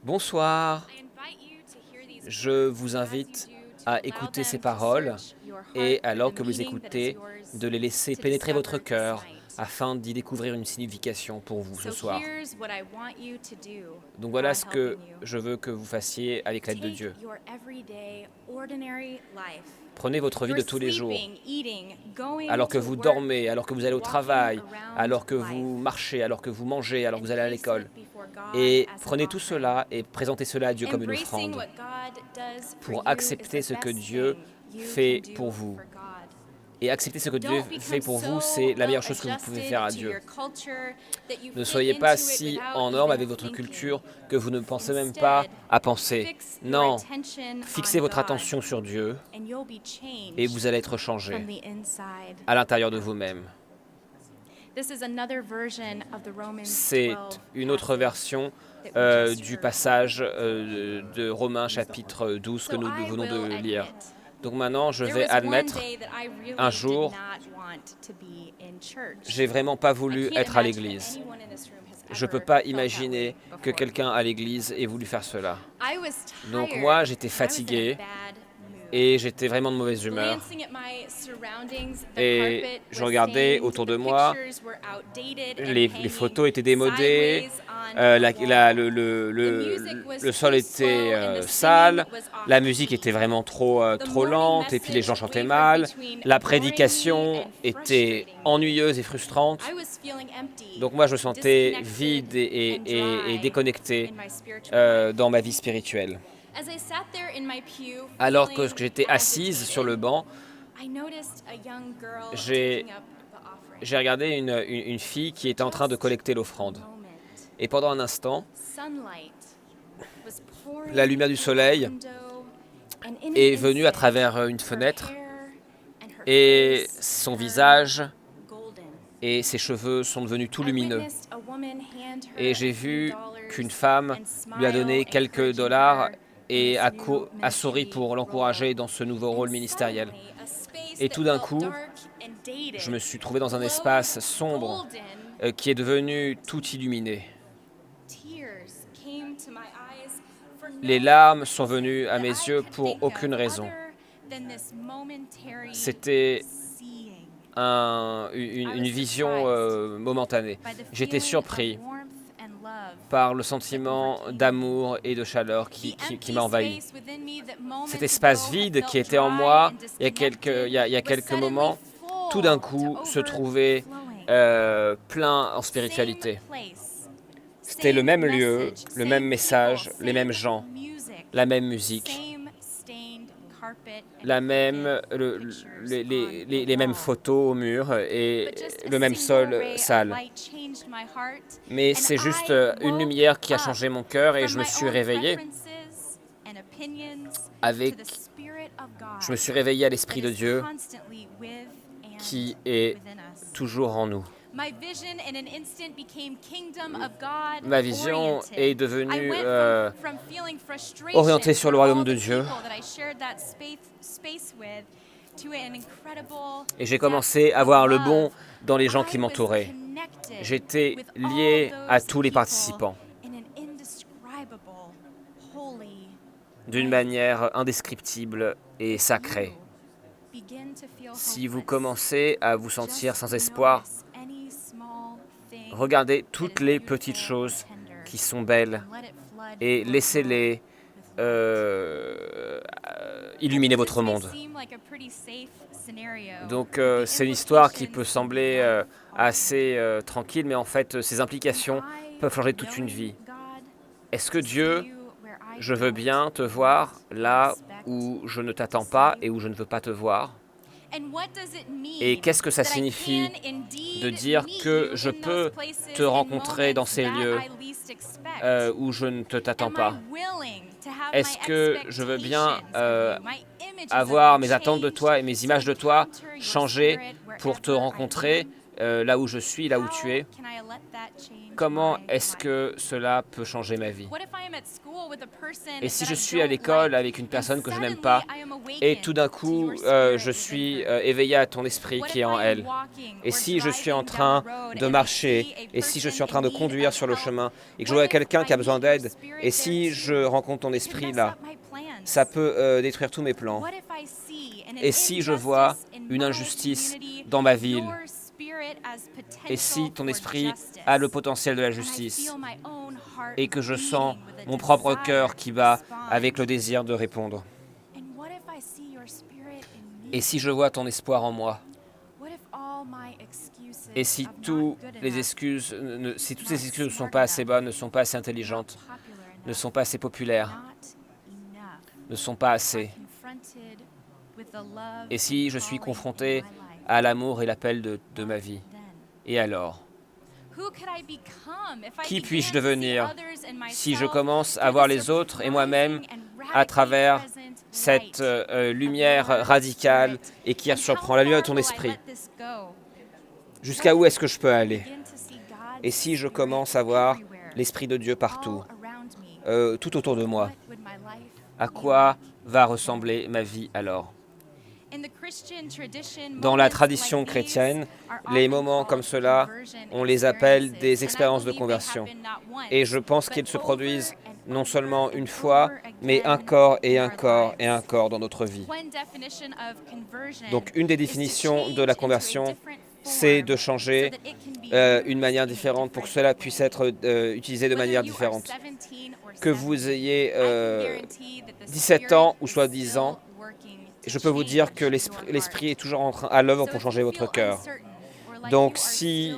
Bonsoir, je vous invite à écouter ces paroles et alors que vous écoutez, de les laisser pénétrer votre cœur afin d'y découvrir une signification pour vous ce soir. Donc voilà ce que je veux que vous fassiez avec l'aide de Dieu. Prenez votre vie de tous les jours, alors que vous dormez, alors que vous allez au travail, alors que vous marchez, alors que vous mangez, alors que vous allez à l'école. Et prenez tout cela et présentez cela à Dieu comme une offrande pour accepter ce que Dieu fait pour vous. Et accepter ce que Dieu fait pour vous, c'est la meilleure chose que vous pouvez faire à Dieu. Ne soyez pas si en norme avec votre culture que vous ne pensez même pas à penser. Non, fixez votre attention sur Dieu et vous allez être changé à l'intérieur de vous-même. C'est une autre version du passage de Romains chapitre 12 que nous venons de lire. Donc maintenant, je vais admettre, un jour, j'ai vraiment pas voulu être à l'église. Je ne peux pas imaginer que quelqu'un à l'église ait voulu faire cela. Donc moi, j'étais fatigué et j'étais vraiment de mauvaise humeur. Et je regardais autour de moi, les photos étaient démodées, le sol était sale, la musique était vraiment trop lente et puis les gens chantaient mal, la prédication était ennuyeuse et frustrante. Donc moi je me sentais vide et déconnecté dans ma vie spirituelle. Alors que j'étais assise sur le banc, j'ai regardé une fille qui était en train de collecter l'offrande. Et pendant un instant, la lumière du soleil est venue à travers une fenêtre et son visage et ses cheveux sont devenus tout lumineux. Et j'ai vu qu'une femme lui a donné quelques dollars et a souri pour l'encourager dans ce nouveau rôle ministériel. Et tout d'un coup, je me suis trouvé dans un espace sombre qui est devenu tout illuminé. Les larmes sont venues à mes yeux pour aucune raison. C'était une vision momentanée. J'étais surpris par le sentiment d'amour et de chaleur qui m'a envahi. Cet espace vide qui était en moi il y a quelques moments, tout d'un coup se trouvait plein en spiritualité. C'était le même lieu, le même message, les mêmes gens, la même musique, les mêmes photos au mur et le même sol sale. Mais c'est juste une lumière qui a changé mon cœur et je me suis réveillé à l'Esprit de Dieu qui est toujours en nous. Ma vision est devenue orientée sur le royaume de Dieu. Et j'ai commencé à voir le bon dans les gens qui m'entouraient. J'étais lié à tous les participants d'une manière indescriptible et sacrée. Si vous commencez à vous sentir sans espoir, regardez toutes les petites choses qui sont belles et laissez-les illuminer votre monde. Donc c'est une histoire qui peut sembler assez tranquille, mais en fait, ses implications peuvent changer toute une vie. Est-ce que Dieu, je veux bien te voir là où je ne t'attends pas et où je ne veux pas te voir? Et qu'est-ce que ça signifie de dire que je peux te rencontrer dans ces lieux où je ne t'attends pas? Est-ce que je veux bien avoir mes attentes de toi et mes images de toi changer pour te rencontrer là où je suis, là où tu es, comment est-ce que cela peut changer ma vie? Et si je suis à l'école avec une personne que je n'aime pas, et tout d'un coup, je suis éveillé à ton esprit qui est en elle, et si je suis en train de marcher, et si je suis en train de conduire sur le chemin, et que je vois quelqu'un qui a besoin d'aide, et si je rencontre ton esprit là, ça peut détruire tous mes plans. Et si je vois une injustice dans ma ville, et si ton esprit a le potentiel de la justice, et que je sens mon propre cœur qui bat avec le désir de répondre, et si je vois ton espoir en moi, et si toutes les excuses ne sont pas assez bonnes, ne sont pas assez intelligentes, ne sont pas assez populaires, ne sont pas assez, et si je suis confronté à l'amour et l'appel de ma vie, et alors, qui puis-je devenir si je commence à voir les autres et moi-même à travers cette lumière radicale et qui surprend la lumière de ton esprit? Jusqu'à où est-ce que je peux aller? Et si je commence à voir l'Esprit de Dieu partout, tout autour de moi, à quoi va ressembler ma vie alors? Dans la tradition chrétienne, les moments comme cela, on les appelle des expériences de conversion. Et je pense qu'ils se produisent non seulement une fois, mais encore et encore et encore dans notre vie. Donc une des définitions de la conversion, c'est de changer une manière différente pour que cela puisse être utilisé de manière différente. Que vous ayez 17 ans ou soit 10 ans, je peux vous dire que l'esprit est toujours à l'œuvre pour changer votre cœur. Donc si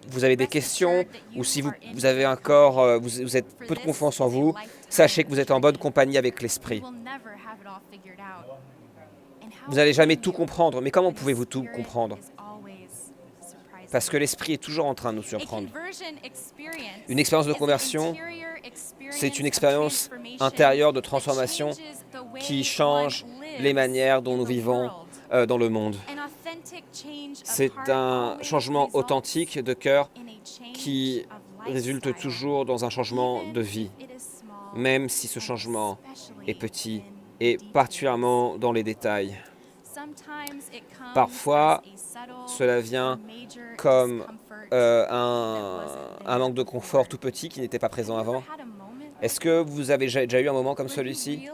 vous avez des questions ou si vous avez encore, vous êtes peu de confiance en vous, sachez que vous êtes en bonne compagnie avec l'esprit. Vous n'allez jamais tout comprendre, mais comment pouvez-vous tout comprendre? Parce que l'esprit est toujours en train de nous surprendre. Une expérience de conversion, c'est une expérience intérieure de transformation qui change les manières dont nous vivons dans le monde. C'est un changement authentique de cœur qui résulte toujours dans un changement de vie, même si ce changement est petit et particulièrement dans les détails. Parfois, cela vient comme un manque de confort tout petit qui n'était pas présent avant. Est-ce que vous avez déjà eu un moment comme celui-ci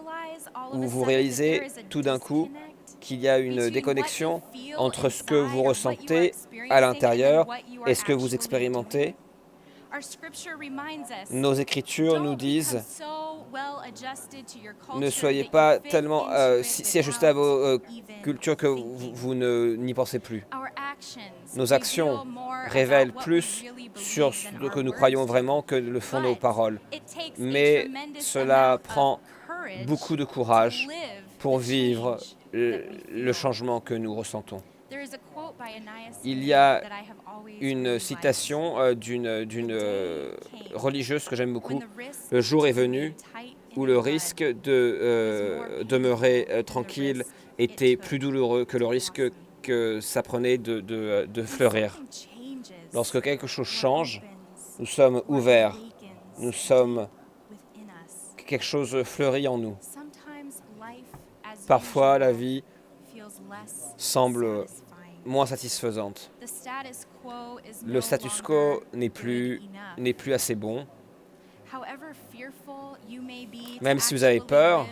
où vous réalisez tout d'un coup qu'il y a une déconnexion entre ce que vous ressentez à l'intérieur et ce que vous expérimentez? Nos Écritures nous disent ne soyez pas tellement si ajustés à vos cultures que vous n'y pensez plus. Nos actions révèlent plus sur ce que nous croyons vraiment que le font nos paroles. Mais cela prend beaucoup de courage pour vivre le changement que nous ressentons. Il y a une citation d'une religieuse que j'aime beaucoup. Le jour est venu où le risque de demeurer tranquille était plus douloureux que le risque que ça prenait de fleurir. Lorsque quelque chose change, nous sommes ouverts, nous sommes quelque chose fleurit en nous. Parfois, la vie semble moins satisfaisante. Le status quo n'est plus assez bon. Même si vous avez peur,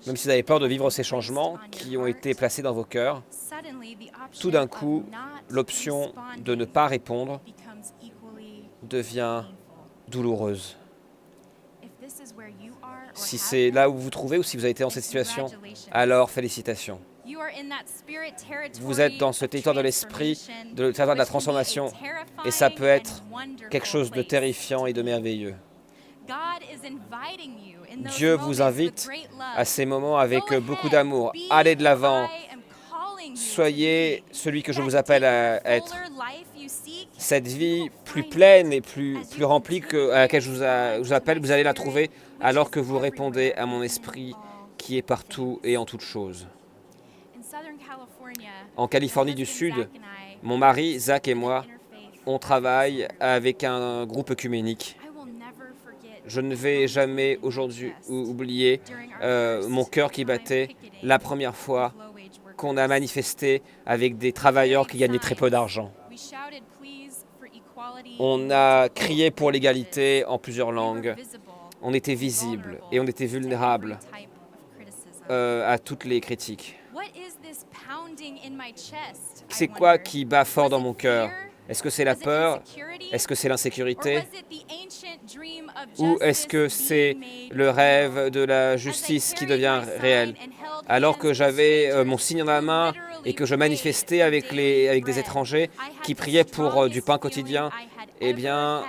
de vivre ces changements qui ont été placés dans vos cœurs, tout d'un coup, l'option de ne pas répondre devient douloureuse. Si c'est là où vous vous trouvez ou si vous avez été dans cette situation, alors félicitations. Vous êtes dans ce territoire de l'esprit, de faire de la transformation, et ça peut être quelque chose de terrifiant et de merveilleux. Dieu vous invite à ces moments avec beaucoup d'amour. Allez de l'avant. Soyez celui que je vous appelle à être. Cette vie plus pleine et plus remplie à laquelle je vous appelle, vous allez la trouver alors que vous répondez à mon esprit qui est partout et en toutes choses. En Californie du Sud, Mon mari, Zach et moi, on travaille avec un groupe œcuménique. Je ne vais jamais aujourd'hui oublier mon cœur qui battait la première fois qu'on a manifesté avec des travailleurs qui gagnaient très peu d'argent. On a crié pour l'égalité en plusieurs langues. On était visible et on était vulnérable à toutes les critiques. C'est quoi qui bat fort dans mon cœur? Est-ce que c'est la peur? Est-ce que c'est l'insécurité? Ou est-ce que c'est le rêve de la justice qui devient réel? Alors que j'avais mon signe dans ma main et que je manifestais avec des étrangers qui priaient pour du pain quotidien, eh bien,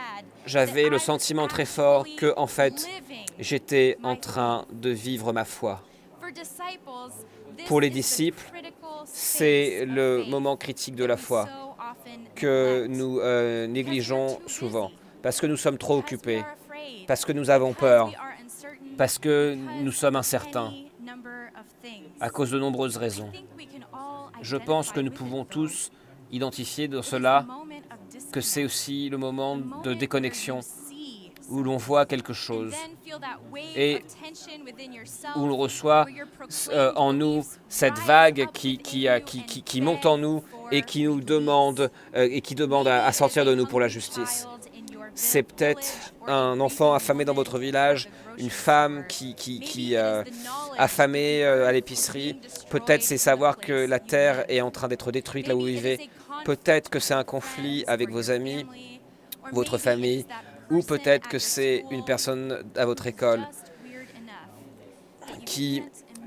j'avais le sentiment très fort que, en fait, j'étais en train de vivre ma foi. Pour les disciples, c'est le moment critique de la foi que nous négligeons souvent, parce que nous sommes trop occupés, parce que nous avons peur, parce que nous sommes incertains, à cause de nombreuses raisons. Je pense que nous pouvons tous identifier dans cela que c'est aussi le moment de déconnexion, où l'on voit quelque chose et où l'on reçoit en nous cette vague qui monte en nous et qui nous demande à sortir de nous pour la justice. C'est peut-être un enfant affamé dans votre village, une femme qui affamée à l'épicerie. Peut-être c'est savoir que la terre est en train d'être détruite là où vous vivez. Peut-être que c'est un conflit avec vos amis, votre famille, ou peut-être que c'est une personne à votre école qui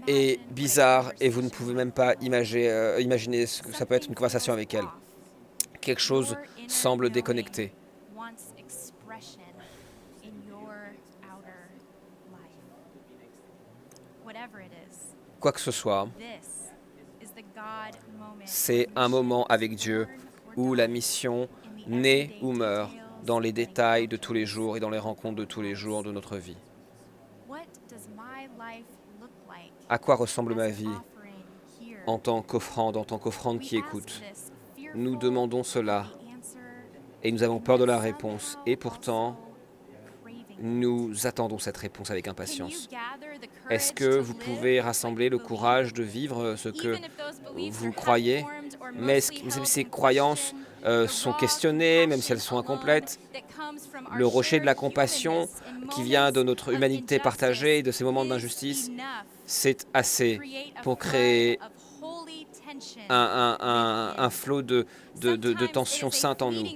est bizarre et vous ne pouvez même pas imaginer ce que ça peut être une conversation avec elle. Quelque chose semble déconnecté. Quoi que ce soit, c'est un moment avec Dieu où la mission naît ou meurt dans les détails de tous les jours et dans les rencontres de tous les jours de notre vie. À quoi ressemble ma vie en tant qu'offrande qui écoute? Nous demandons cela et nous avons peur de la réponse. Et pourtant, nous attendons cette réponse avec impatience. Est-ce que vous pouvez rassembler le courage de vivre ce que vous croyez? Mais ces croyances sont questionnées, même si elles sont incomplètes. Le rocher de la compassion qui vient de notre humanité partagée et de ces moments d'injustice, c'est assez pour créer un flot de tension sainte en nous.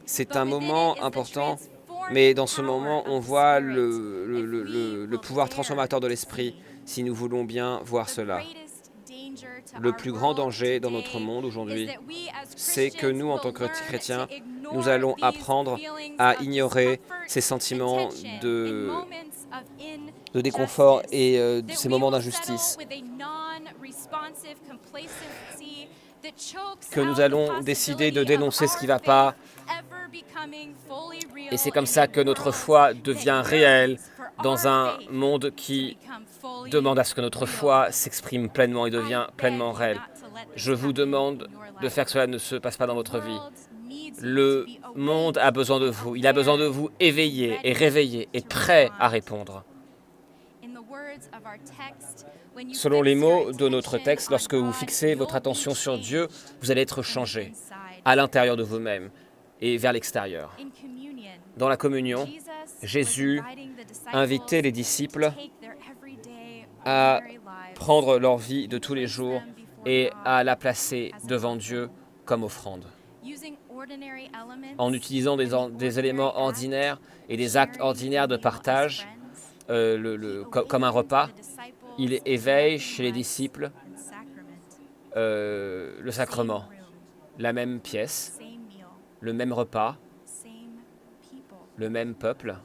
C'est un moment important, mais dans ce moment, on voit le pouvoir transformateur de l'esprit, si nous voulons bien voir cela. Le plus grand danger dans notre monde aujourd'hui, c'est que nous, en tant que chrétiens, nous allons apprendre à ignorer ces sentiments de déconfort et ces moments d'injustice. Que nous allons décider de dénoncer ce qui ne va pas. Et c'est comme ça que notre foi devient réelle dans un monde qui demande à ce que notre foi s'exprime pleinement et devient pleinement réelle. Je vous demande de faire que cela ne se passe pas dans votre vie. Le monde a besoin de vous. Il a besoin de vous éveillés et réveillés et prêts à répondre. Selon les mots de notre texte, lorsque vous fixez votre attention sur Dieu, vous allez être changé à l'intérieur de vous-même et vers l'extérieur. Dans la communion, Jésus invitait les disciples à prendre leur vie de tous les jours et à la placer devant Dieu comme offrande. En utilisant des éléments ordinaires et des actes ordinaires de partage, comme un repas, il éveille chez les disciples le sacrement, la même pièce, le même repas, le même peuple,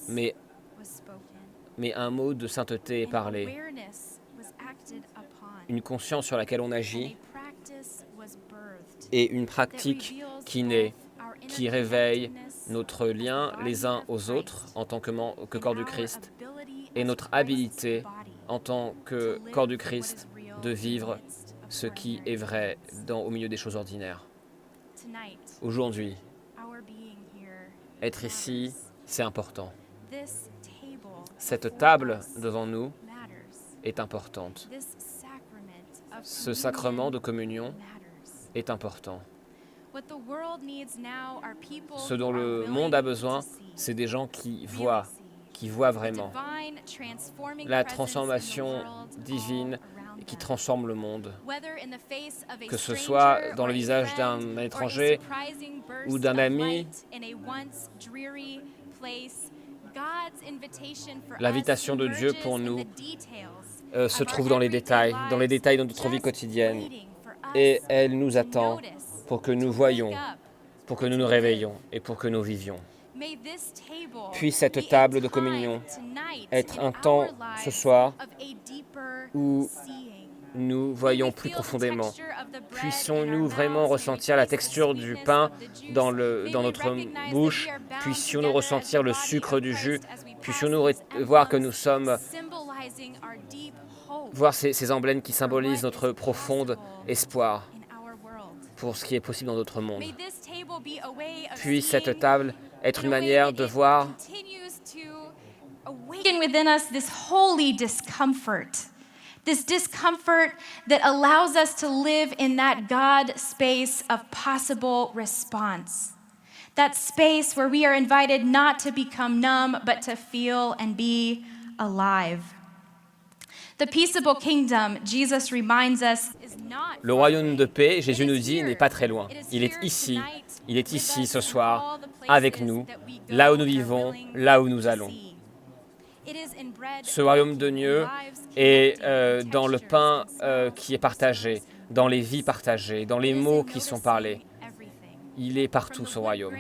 mais un mot de sainteté est parlé, une conscience sur laquelle on agit et une pratique qui naît, qui réveille notre lien les uns aux autres en tant que corps du Christ et notre habilité en tant que corps du Christ de vivre ce qui est vrai au milieu des choses ordinaires. Aujourd'hui, être ici, c'est important. Cette table devant nous est importante. Ce sacrement de communion est important. Ce dont le monde a besoin, c'est des gens qui voient vraiment la transformation divine qui transforme le monde. Que ce soit dans le visage d'un étranger ou d'un ami, l'invitation de Dieu pour nous se trouve dans les détails de notre vie quotidienne. Et elle nous attend pour que nous voyions, pour que nous nous réveillions et pour que nous vivions. Puis cette table de communion être un temps ce soir où nous voyons plus profondément. Puissions-nous vraiment ressentir la texture du pain dans notre bouche, puissions-nous ressentir le sucre du jus, puissions-nous voir que nous sommes, voir ces emblèmes qui symbolisent notre profond espoir pour ce qui est possible dans notre monde. Puis cette table être une manière de voir awaken within us this holy discomfort. This discomfort that allows us to live in that God space of possible response. That space where we are invited not to become numb, but to feel and be alive. The peaceable kingdom, Jesus reminds us, is not. Le royaume de paix, Jésus nous dit, n'est pas très loin. Il est ici ce soir, avec nous, là où nous vivons, là où nous allons. Ce royaume de Dieu est dans le pain qui est partagé, dans les vies partagées, dans les mots qui sont parlés. Il est partout, ce royaume.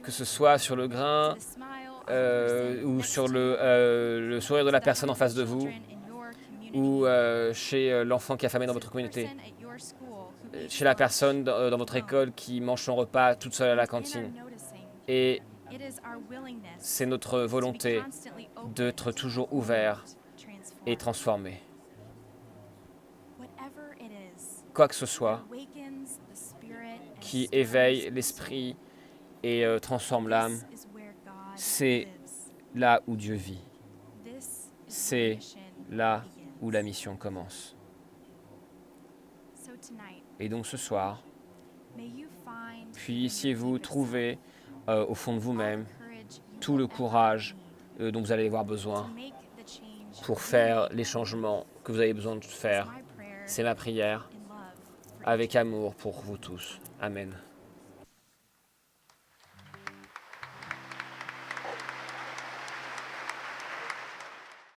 Que ce soit sur le grain ou sur le sourire de la personne en face de vous, ou chez l'enfant qui est affamé dans votre communauté, chez la personne dans votre école qui mange son repas toute seule à la cantine. Et c'est notre volonté d'être toujours ouvert et transformé. Quoi que ce soit qui éveille l'esprit et transforme l'âme, c'est là où Dieu vit. C'est là où la mission commence. Et donc ce soir, puissiez-vous trouver au fond de vous-même tout le courage dont vous allez avoir besoin pour faire les changements que vous avez besoin de faire. C'est ma prière, avec amour pour vous tous. Amen.